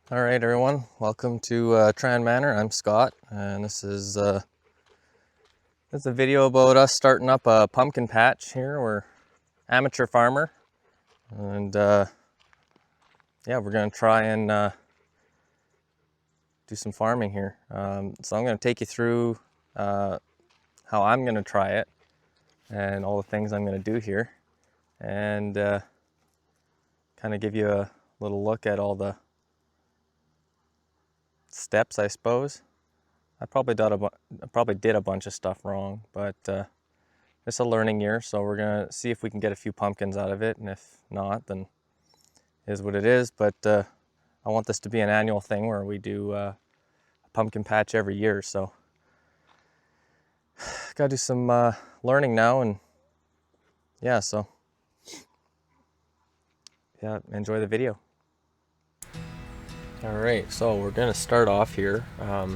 All right, everyone. Welcome to Tran Manor. I'm Scott, and this is a video about us starting up a pumpkin patch here. We're amateur farmer, and yeah, we're gonna try and do some farming here. So I'm gonna take you through how I'm gonna try it and all the things I'm gonna do here, and kind of give you a little look at all the steps, I suppose. I probably did a bunch of stuff wrong, but it's a learning year, so we're gonna see if we can get a few pumpkins out of it, and if not, then it is what it is. But I want this to be an annual thing where we do a pumpkin patch every year, so gotta do some learning now, and yeah, so yeah, enjoy the video. All right, so we're gonna start off here. I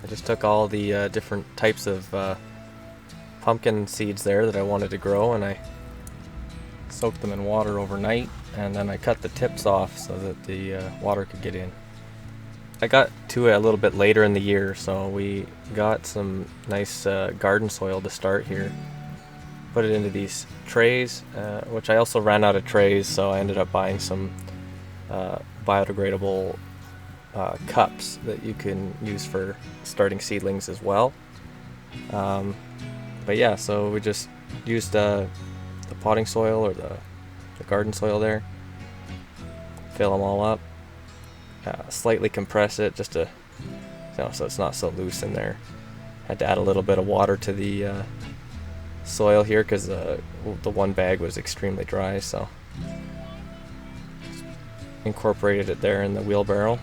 just took all the different types of pumpkin seeds there that I wanted to grow, and I soaked them in water overnight, and then I cut the tips off so that the water could get in. I got to it a little bit later in the year, so we got some nice garden soil to start here. Put it into these trays, which I also ran out of trays, so I ended up buying some biodegradable cups that you can use for starting seedlings as well. But yeah, so we just used the potting soil or the garden soil there, fill them all up, slightly compress it just to, so it's not so loose in there. Had to add a little bit of water to the soil here because the one bag was extremely dry, so incorporated it there in the wheelbarrow.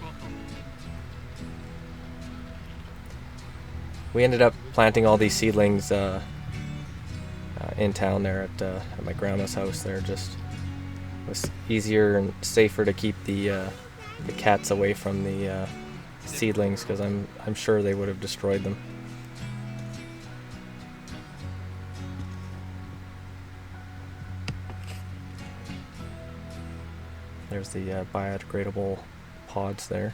We ended up planting all these seedlings in town there at my grandma's house there. Just was easier and safer to keep the cats away from the seedlings, because I'm sure they would have destroyed them. There's the biodegradable pods there.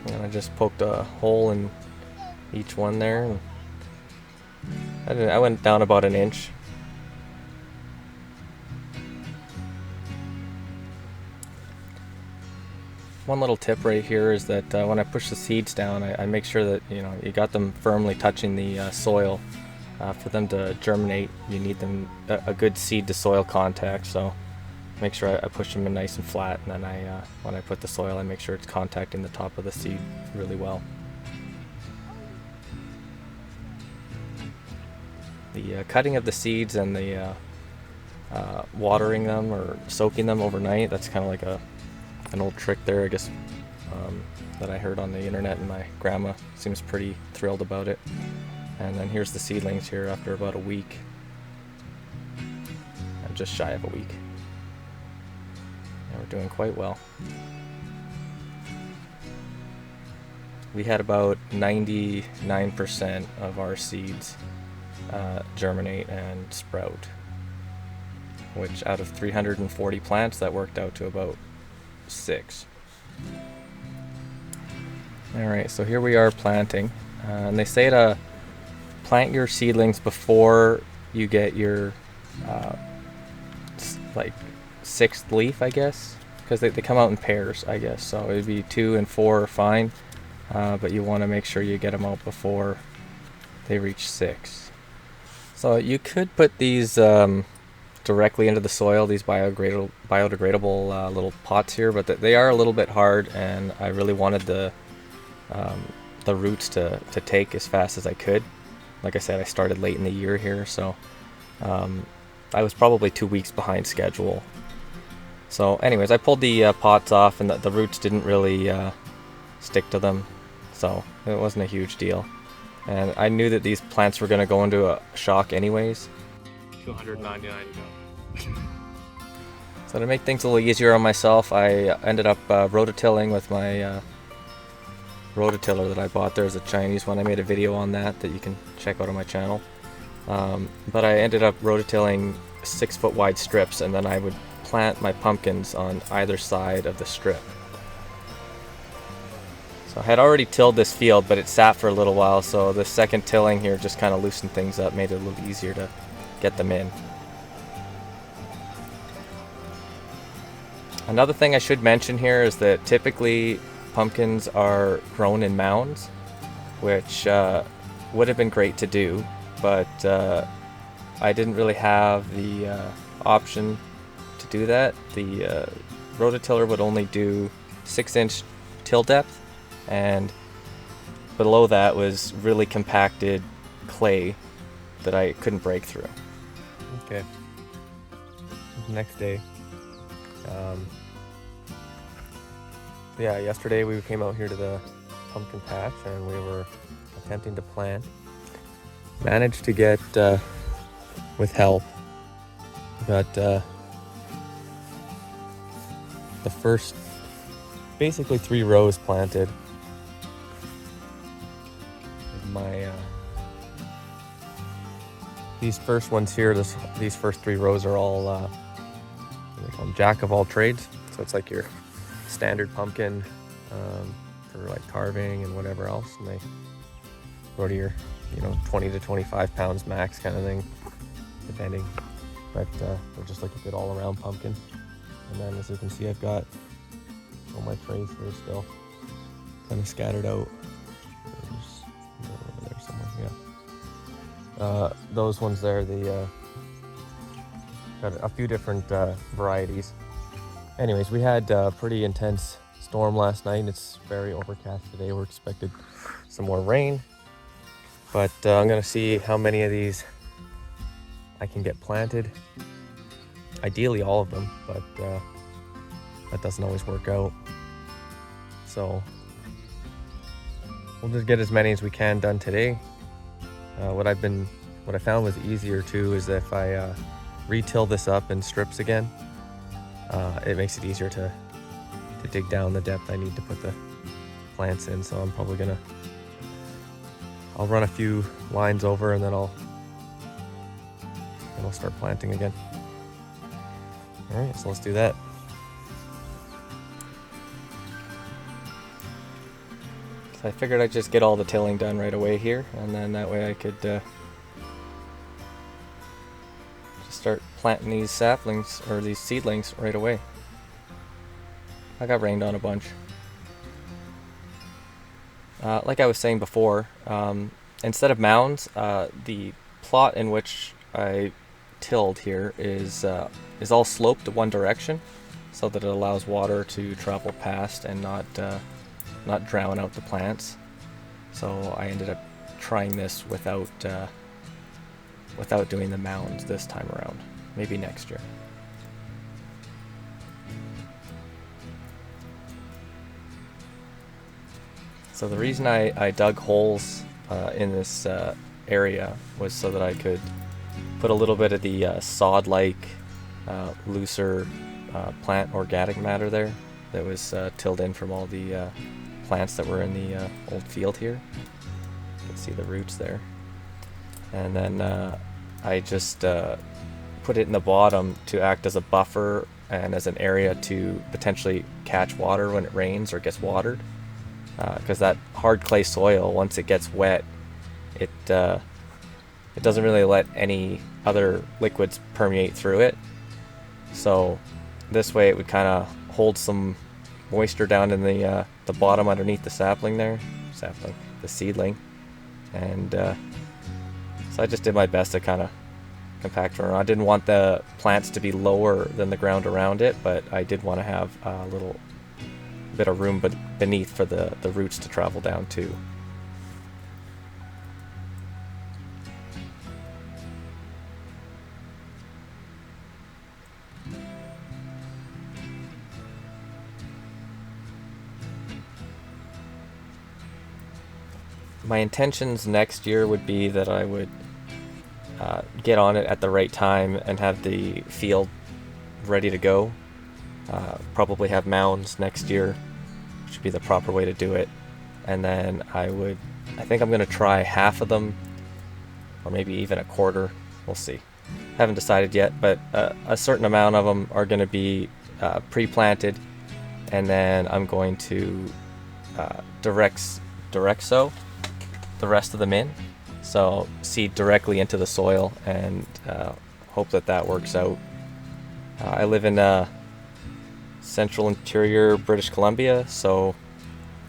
And I just poked a hole in each one there. And I went down about an inch. One little tip right here is that when I push the seeds down, I make sure that you got them firmly touching the soil. For them to germinate, you need them a good seed to soil contact. So make sure I push them in nice and flat, and then when I put the soil, I make sure it's contacting the top of the seed really well. The cutting of the seeds and the watering them or soaking them overnight, that's kind of like an old trick there, I guess, that I heard on the internet, and my grandma seems pretty thrilled about it. And then here's the seedlings here after about a week. I'm just shy of a week. And we're doing quite well. We had about 99% of our seeds germinate and sprout, which out of 340 plants, that worked out to about 6. Alright, so here we are planting, and they say to plant your seedlings before you get your like 6th leaf, I guess, because they come out in pairs, I guess, so it'd be 2 and 4 are fine, but you want to make sure you get them out before they reach 6. So you could put these directly into the soil, these biodegradable little pots here, but they are a little bit hard, and I really wanted the roots to take as fast as I could. Like I said, I started late in the year here, so I was probably 2 weeks behind schedule. So anyways, I pulled the pots off, and the roots didn't really stick to them, so it wasn't a huge deal. And I knew that these plants were going to go into a shock anyways. 299 So to make things a little easier on myself, I ended up rototilling with my rototiller that I bought. There's a Chinese one. I made a video on that you can check out on my channel. But I ended up rototilling 6-foot wide strips, and then I would plant my pumpkins on either side of the strip. So I had already tilled this field, but it sat for a little while, so the second tilling here just kind of loosened things up, made it a little easier to get them in. Another thing I should mention here is that typically pumpkins are grown in mounds, which would have been great to do, but I didn't really have the option to do that. The rototiller would only do 6-inch till depth, and below that was really compacted clay that I couldn't break through. Okay, next day. Yeah, yesterday we came out here to the pumpkin patch and we were attempting to plant. Managed to get, with help, got the first basically 3 rows planted. My these first ones here, these first 3 rows are all what they call them, jack of all trades. So it's like your standard pumpkin for like carving and whatever else, and they go to your 20 to 25 pounds max kind of thing, depending. But they're just like a good all-around pumpkin. And then as you can see, I've got all my trays here still kind of scattered out. There's over there somewhere, yeah. Those ones there, the got a few different varieties. Anyways, we had a pretty intense storm last night, and it's very overcast today. We're expected some more rain, but I'm gonna see how many of these I can get planted. Ideally all of them, but that doesn't always work out. So we'll just get as many as we can done today. What I found was easier too is if I re-till this up in strips again. It makes it easier to dig down the depth I need to put the plants in. So I'm probably I'll run a few lines over and then I'll start planting again. All right, so let's do that. So I figured I'd just get all the tilling done right away here, and then that way I could just start planting these saplings or these seedlings right away. I got rained on a bunch. Like I was saying before, instead of mounds, the plot in which I tilled here is all sloped to one direction, so that it allows water to travel past and not drown out the plants. So I ended up trying this without doing the mounds this time around. Maybe next year. So the reason I dug holes in this area was so that I could put a little bit of the sod-like, looser plant organic matter there that was tilled in from all the plants that were in the old field here. You can see the roots there. And then I just put it in the bottom to act as a buffer and as an area to potentially catch water when it rains or gets watered. Because that hard clay soil, once it gets wet, it doesn't really let any other liquids permeate through it. So this way it would kind of hold some moisture down in the bottom underneath the the seedling. And so I just did my best to kind of compact it around. I didn't want the plants to be lower than the ground around it, but I did want to have a little bit of room beneath for the roots to travel down to. My intentions next year would be that I would get on it at the right time and have the field ready to go. Probably have mounds next year, which would be the proper way to do it. and then I think I'm gonna try half of them, or maybe even a quarter. We'll see. Haven't decided yet, but a certain amount of them are gonna be pre-planted, and then I'm going to direct sow the rest of them in, so seed directly into the soil, and hope that works out. I live in central interior British Columbia, so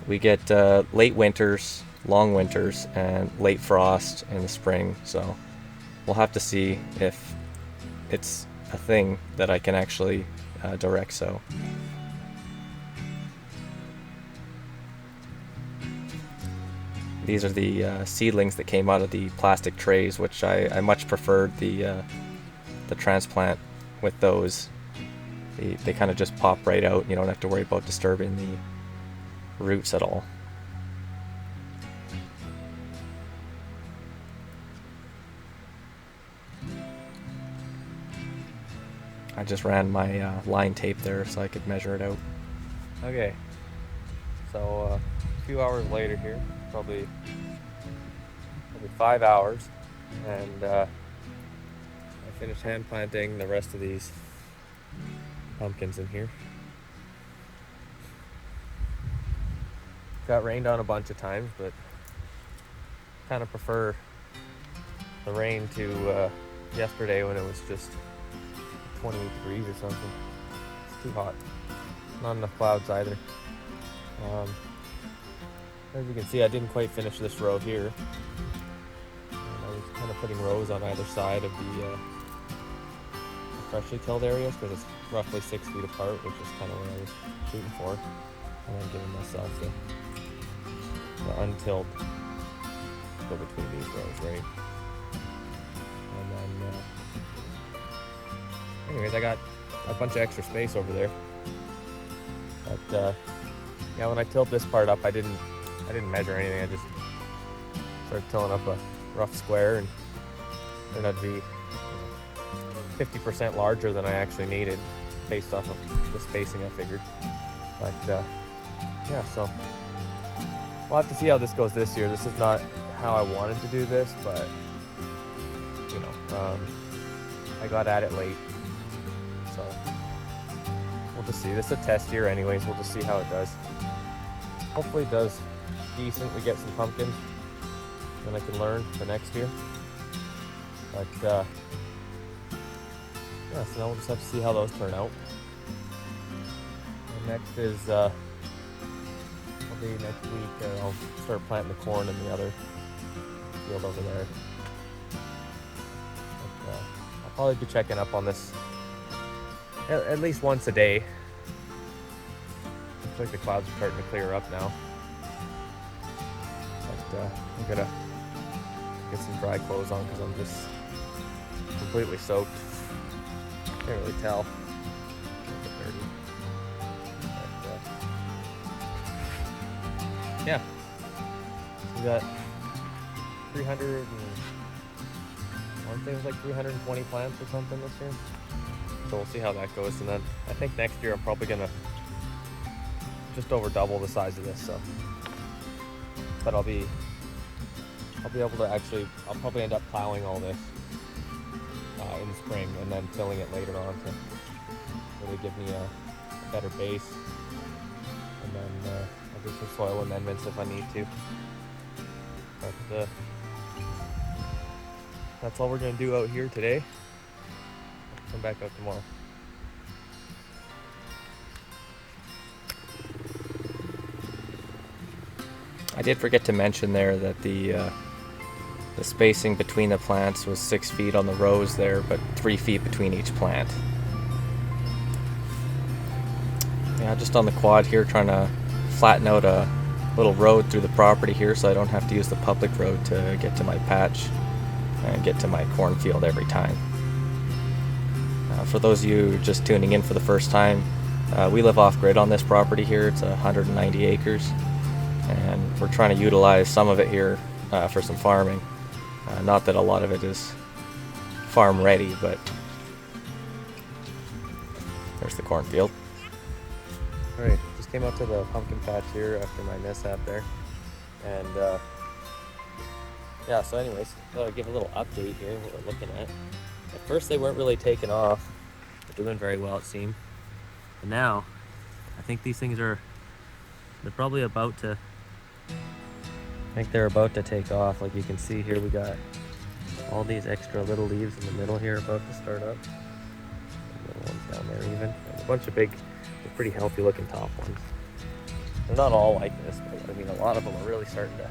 we get late winters, long winters, and late frost in the spring, so we'll have to see if it's a thing that I can actually direct sow. These are the seedlings that came out of the plastic trays, which I much preferred the transplant with those. They kind of just pop right out, and you don't have to worry about disturbing the roots at all. I just ran my line tape there so I could measure it out. Okay, so a few hours later here, probably 5 hours, and I finished hand planting the rest of these pumpkins in here. Got rained on a bunch of times, but kind of prefer the rain to yesterday when it was just 28 degrees or something. It's too hot. Not enough clouds either. As you can see, I didn't quite finish this row here. And I was kind of putting rows on either side of the freshly tilled areas, because it's roughly 6 feet apart, which is kind of what I was shooting for. And then giving myself the untilled go between these rows, right? And then, anyways, I got a bunch of extra space over there. But yeah, when I tilled this part up, I didn't measure anything. I just started tilling up a rough square, and it turned out to be 50% larger than I actually needed, based off of the spacing I figured. But yeah, so we'll have to see how this goes this year. This is not how I wanted to do this, but you know, I got at it late, so we'll just see. This is a test year anyways. We'll just see how it does. Hopefully it does decent. We get some pumpkins, then I can learn for next year. But yeah, so now we'll just have to see how those turn out. And next is probably next week I'll start planting the corn in the other field over there. But, I'll probably be checking up on this at least once a day. Looks like the clouds are starting to clear up now. But I'm gonna get some dry clothes on because I'm just completely soaked. Can't really tell. But, yeah, we got 300 and one thing was like 320 plants or something this year. So we'll see how that goes, and then I think next year I'm probably gonna just over double the size of this. So, but I'll be able to actually, I'll probably end up plowing all this in the spring and then filling it later on to really give me a better base, and then I'll do some soil amendments if I need to. But that's all we're gonna do out here today. I'll come back out tomorrow. I did forget to mention there that the spacing between the plants was 6 feet on the rows there, but 3 feet between each plant. Yeah, just on the quad here, trying to flatten out a little road through the property here so I don't have to use the public road to get to my patch and get to my cornfield every time. For those of you just tuning in for the first time, we live off-grid on this property here. It's 190 acres, and we're trying to utilize some of it here for some farming. Not that a lot of it is farm ready, but there's the cornfield. Alright, just came up to the pumpkin patch here after my mishap there. And yeah, so anyways, thought I'd give a little update here, what we're looking at. At first they weren't really taking off. They're doing very well, it seemed. And now, I think these things they're probably about to, I think they're about to take off. Like you can see here, we got all these extra little leaves in the middle here about to start up. Little ones down there even. And a bunch of big, they're pretty healthy looking top ones. They're not all like this, but I mean, a lot of them are really starting to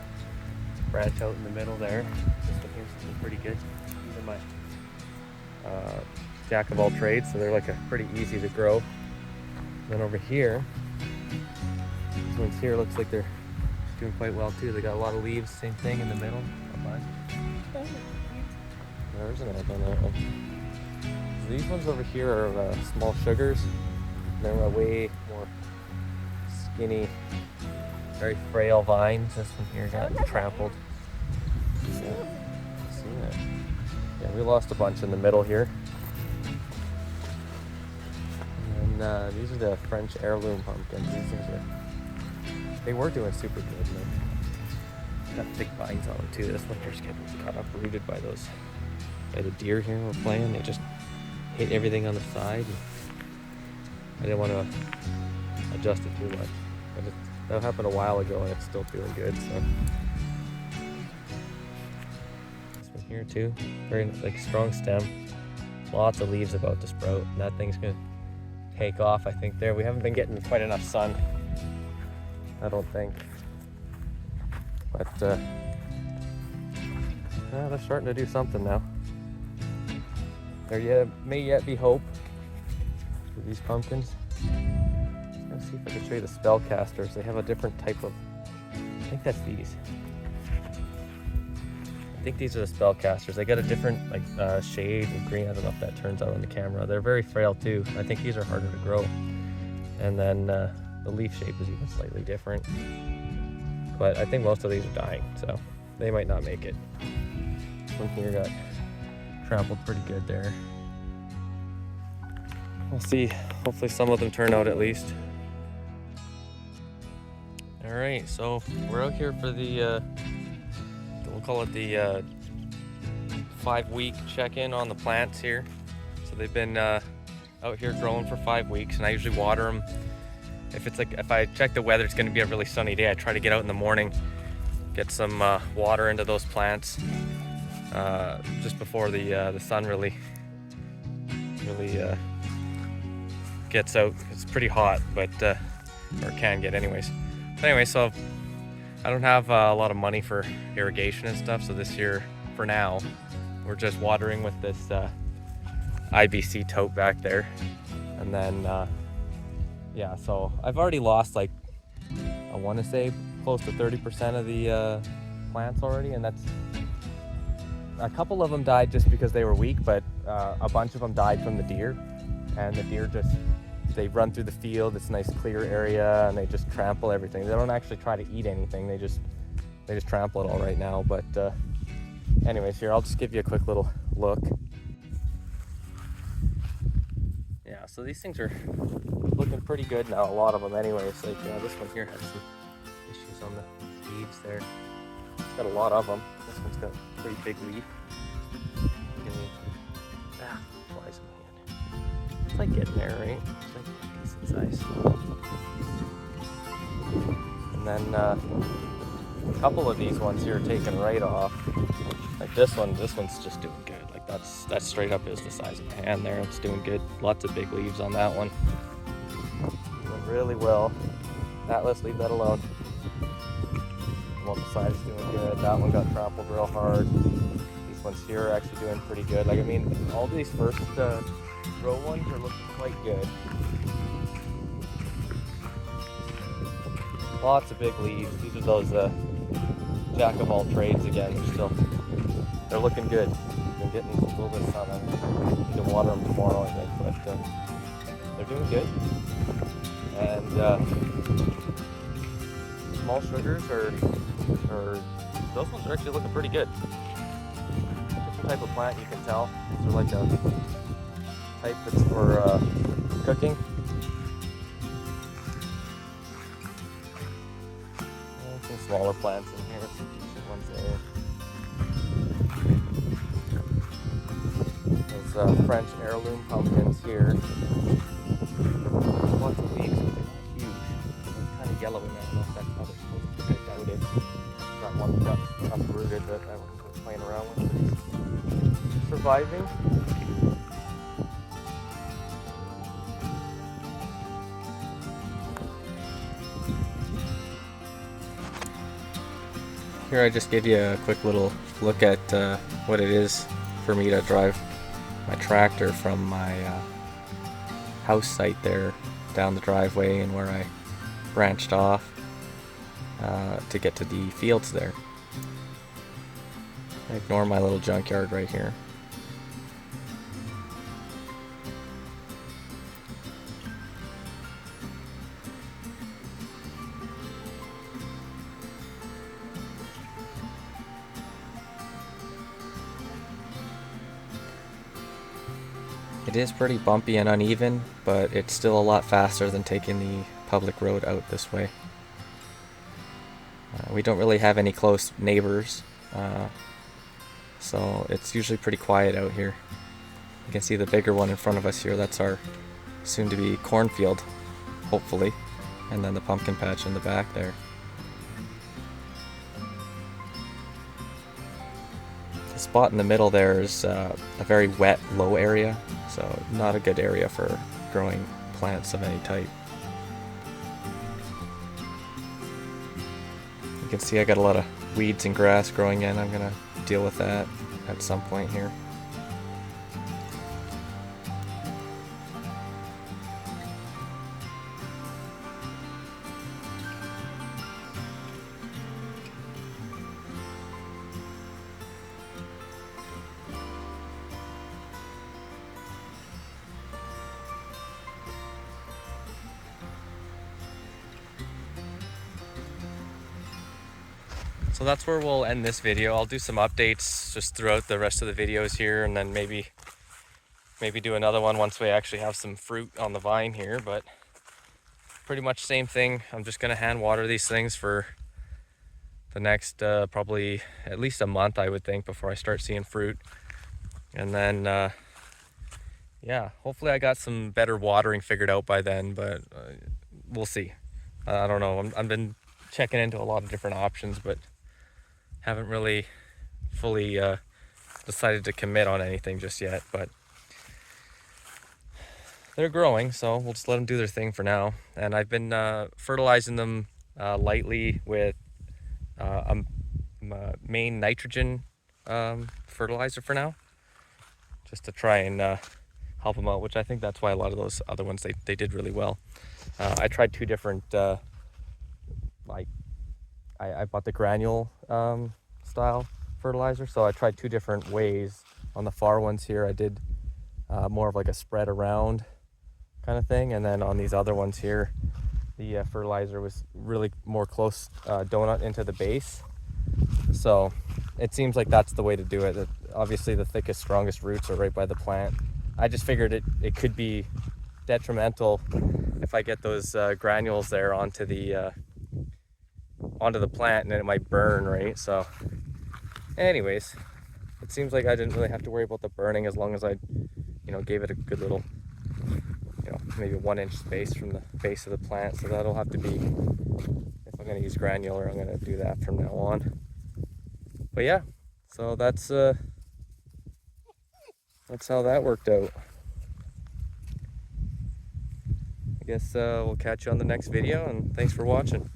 branch out in the middle there. This one here's looking pretty good. These are my jack of all trades, so they're like a pretty easy to grow. And then over here, these ones here looks like they're doing quite well too. They got a lot of leaves, same thing in the middle. There's an egg on that one. So these ones over here are small sugars. They're way more skinny, very frail vines. This one here got trampled. So, see that? Yeah, we lost a bunch in the middle here. And then these are the French heirloom pumpkins. These things they were doing super good. Got thick vines on them too. This one here's getting got uprooted by the deer here we're playing. They just hit everything on the side. I didn't want to adjust it too much. But that happened a while ago and it's still feeling good. So this one here too, very like strong stem, lots of leaves about to sprout, and that thing's gonna take off. I think there we haven't been getting quite enough sun, I don't think, but yeah, they're starting to do something now. There may yet be hope for these pumpkins. Let's see if I can show you the spellcasters. They have a different type of, I think that's these. I think these are the spellcasters. They got a different like shade of green. I don't know if that turns out on the camera. They're very frail too. I think these are harder to grow. And then the leaf shape is even slightly different. But I think most of these are dying, so they might not make it. This one here got trampled pretty good there. We'll see. Hopefully some of them turn out at least. All right, so we're out here for the, we'll call it the 5-week check-in on the plants here. So they've been out here growing for 5 weeks, and I usually water them. If I check the weather, it's going to be a really sunny day. I try to get out in the morning, get some water into those plants just before the sun really gets out. It's pretty hot, but or it can get anyways. But anyway, so I don't have a lot of money for irrigation and stuff, so this year, for now, we're just watering with this IBC tote back there. And then yeah, so I've already lost, like, I want to say close to 30% of the plants already, and that's a couple of them died just because they were weak, but a bunch of them died from the deer, and the deer they run through the field. It's a nice clear area, and they just trample everything. They don't actually try to eat anything. They just trample it all right now. But anyways, here I'll just give you a quick little look. Yeah, so these things are looking pretty good now, a lot of them anyways. Like this one here has some issues on the leaves there. It's got a lot of them. This one's got a pretty big leaf. Flies in my hand. It's like getting there, right? It's like a decent size. And then a couple of these ones here are taking right off. Like this one's just doing good. Like that straight up is the size of my hand there. It's doing good. Lots of big leaves on that one. Doing really well. Let's leave that alone. The one beside is doing good. That one got trampled real hard. These ones here are actually doing pretty good. Like, I mean, all these first row ones are looking quite good. Lots of big leaves. These are those jack of all trades again. They're looking good. Been getting a little bit of sun. I need to water them tomorrow, I think, but they're doing good. And small sugars are those ones are actually looking pretty good. Different type of plant, you can tell. These are like a type that's for cooking. smaller plants in here. Decent ones there. Those French heirloom pumpkins here. Lots of leaves, but they're not huge. It's kind of yellowing. I don't know if that's how they're supposed to be. I doubt it. That one got uprooted that I was playing around with. It's surviving. Here I just gave you a quick little look at what it is for me to drive my tractor from my house site there down the driveway and where I branched off to get to the fields there. Ignore my little junkyard right here. It is pretty bumpy and uneven, but it's still a lot faster than taking the public road out this way. We don't really have any close neighbors, so it's usually pretty quiet out here. You can see the bigger one in front of us here, that's our soon-to-be cornfield, hopefully, and then the pumpkin patch in the back there. The spot in the middle there is a very wet, low area, so not a good area for growing plants of any type. You can see I got a lot of weeds and grass growing in. I'm gonna deal with that at some point here. So that's where we'll end this video. I'll do some updates just throughout the rest of the videos here, and then maybe do another one once we actually have some fruit on the vine here, but pretty much same thing. I'm just gonna hand water these things for the next probably at least a month, I would think, before I start seeing fruit. And then yeah, hopefully I got some better watering figured out by then, but we'll see. I don't know. I've been checking into a lot of different options, but haven't really fully decided to commit on anything just yet. But they're growing, so we'll just let them do their thing for now. And I've been fertilizing them lightly with a main nitrogen fertilizer for now, just to try and help them out, which I think that's why a lot of those other ones, they did really well. I tried two different I bought the granule style fertilizer, so I tried two different ways. On the far ones here I did more of like a spread around kind of thing, and then on these other ones here the fertilizer was really more close donut into the base. So it seems like that's the way to do it. Obviously the thickest, strongest roots are right by the plant. I just figured it could be detrimental if I get those granules there onto the plant, and then it might burn, right? So anyways, it seems like I didn't really have to worry about the burning as long as I gave it a good little maybe 1 inch space from the base of the plant. So that'll have to be, if I'm going to use granular, I'm going to do that from now on. But yeah, so that's how that worked out. I guess we'll catch you on the next video, and thanks for watching.